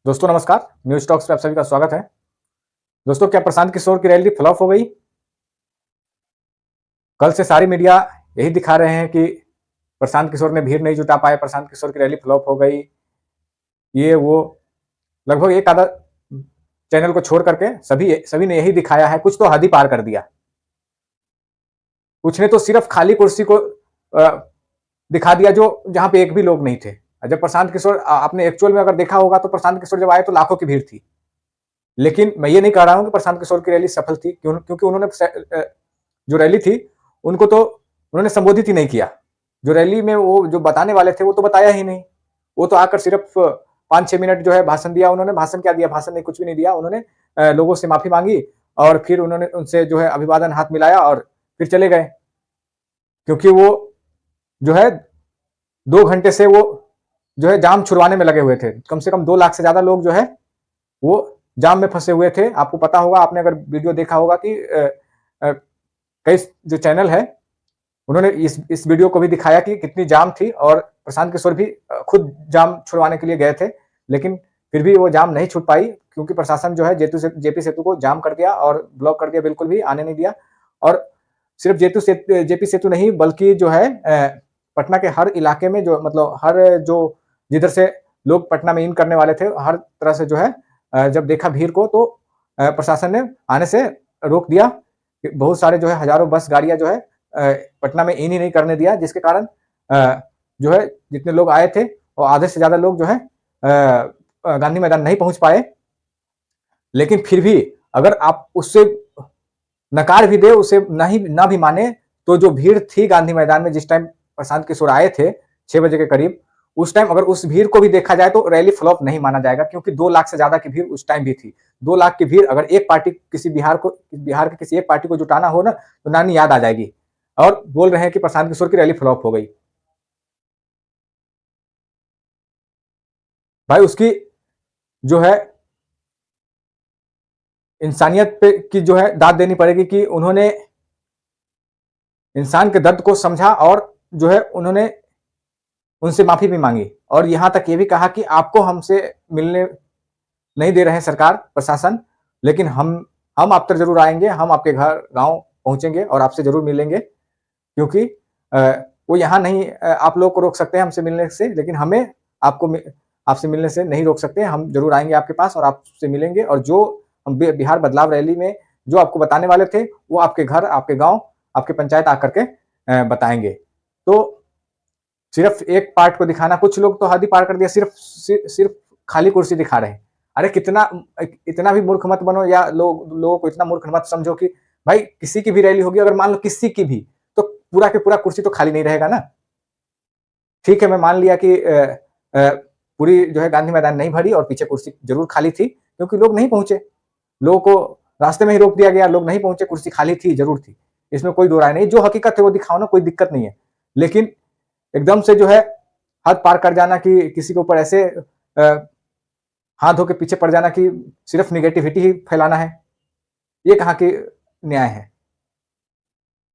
दोस्तों नमस्कार, news talks पे आप सभी का स्वागत है। दोस्तों क्या प्रशांत किशोर की रैली फ्लॉप हो गई? कल से सारी मीडिया यही दिखा रहे हैं कि प्रशांत किशोर ने भीड़ नहीं जुटा पाए, प्रशांत किशोर की रैली फ्लॉप हो गई। ये वो लगभग एक आधा चैनल को छोड़ करके सभी सभी ने यही दिखाया है, कुछ तो हद ही पार कर दिया। कुछ ने तो सिर्फ खाली कुर्सी को दिखा दिया जो जहां पे एक भी लोग नहीं थे। जब प्रशांत किशोर आपने एक्चुअल में अगर देखा होगा तो प्रशांत किशोर जब आए तो लाखों की भीड़ थी। लेकिन मैं ये नहीं कह रहा हूं कि प्रशांत किशोर की रैली सफल थी, क्योंकि उन्होंने जो रैली थी उनको तो उन्होंने संबोधित ही नहीं किया। जो रैली में वो जो बताने वाले थे वो तो बताया ही नहीं। वो तो आकर सिर्फ 5-6 मिनट जो है भाषण दिया। उन्होंने भाषण क्या दिया? भाषण नहीं, कुछ भी नहीं दिया। उन्होंने लोगों से माफी मांगी और फिर उन्होंने उनसे जो है अभिवादन हाथ मिलाया और फिर चले गए। क्योंकि वो जो है 2 घंटे से वो जो है जाम छुड़वाने में लगे हुए थे। कम से कम 2 लाख से ज्यादा लोग जो है वो जाम में फंसे हुए थे। आपको पता होगा, आपने अगर वीडियो देखा होगा कि कई जो चैनल है उन्होंने इस वीडियो को भी दिखाया कि कितनी जाम थी और प्रशांत किशोर भी खुद जाम छुड़वाने के लिए गए थे। लेकिन फिर भी वो जाम नहीं छूट पाई क्योंकि प्रशासन जो है जेपी सेतु को जाम कर दिया और ब्लॉक कर दिया, बिल्कुल भी आने नहीं दिया। और सिर्फ जेपी सेतु नहीं बल्कि जो है पटना के हर इलाके में जो मतलब हर जो जिधर से लोग पटना में इन करने वाले थे, हर तरह से जो है जब देखा भीड़ को तो प्रशासन ने आने से रोक दिया। बहुत सारे जो है हजारों बस गाड़ियां जो है पटना में इन ही नहीं करने दिया, जिसके कारण जो है जितने लोग आए थे और आधे से ज्यादा लोग जो है गांधी मैदान नहीं पहुंच पाए। लेकिन फिर भी अगर आप उससे नकार भी दे, उसे नहीं ना भी माने, तो जो भीड़ थी गांधी मैदान में जिस टाइम प्रशांत किशोर आए थे 6 बजे के करीब, उस टाइम अगर उस भीड़ को भी देखा जाए तो रैली फ्लॉप नहीं माना जाएगा, क्योंकि 2 लाख से ज्यादा की भीड़ उस टाइम भी थी। 2 लाख की भीड़ अगर एक पार्टी किसी बिहार के किसी एक पार्टी को जुटाना हो ना, तो नानी याद आ जाएगी। और बोल रहे हैं कि प्रशांत किशोर की रैली फ्लॉप हो गई। भाई उसकी जो है इंसानियत पे की जो है दाद देनी पड़ेगी कि उन्होंने इंसान के दर्द को समझा और जो है उन्होंने उनसे माफी भी मांगी और यहां तक ये भी कहा कि आपको हमसे मिलने नहीं दे रहे हैं सरकार प्रशासन, लेकिन हम आप तक जरूर आएंगे, हम आपके घर गांव पहुंचेंगे और आपसे जरूर मिलेंगे। क्योंकि वो यहाँ नहीं आप लोग को रोक सकते हैं हमसे मिलने से, लेकिन हमें आपको आपसे मिलने से नहीं रोक सकते। हम जरूर आएंगे आपके पास और आपसे मिलेंगे, और जो हम बिहार बदलाव रैली में जो आपको बताने वाले थे वो आपके घर, आपके गांव, आपके पंचायत आकर के बताएंगे। तो सिर्फ एक पार्ट को दिखाना, कुछ लोग तो हद ही पार कर दिया, सिर्फ खाली कुर्सी दिखा रहे हैं। अरे कितना इतना भी मूर्ख मत बनो, या लोगों को इतना मूर्ख मत समझो कि भाई किसी की भी रैली होगी, अगर मान लो किसी की भी, तो पूरा के पूरा कुर्सी तो खाली नहीं रहेगा ना। ठीक है, मैं मान लिया कि पूरी जो है गांधी मैदान नहीं भरी और पीछे कुर्सी जरूर खाली थी क्योंकि लोग नहीं पहुंचे। लोगों को रास्ते में ही रोक दिया गया, लोग नहीं पहुंचे, कुर्सी खाली थी, जरूर थी। इसमें कोई दो राय नहीं, जो हकीकत है वो दिखाओ ना, कोई दिक्कत नहीं है। लेकिन एकदम से जो है हद पार कर जाना कि किसी के ऊपर ऐसे हाथ धो के पीछे पड़ जाना कि सिर्फ निगेटिविटी ही फैलाना है, ये कहाँ की न्याय है?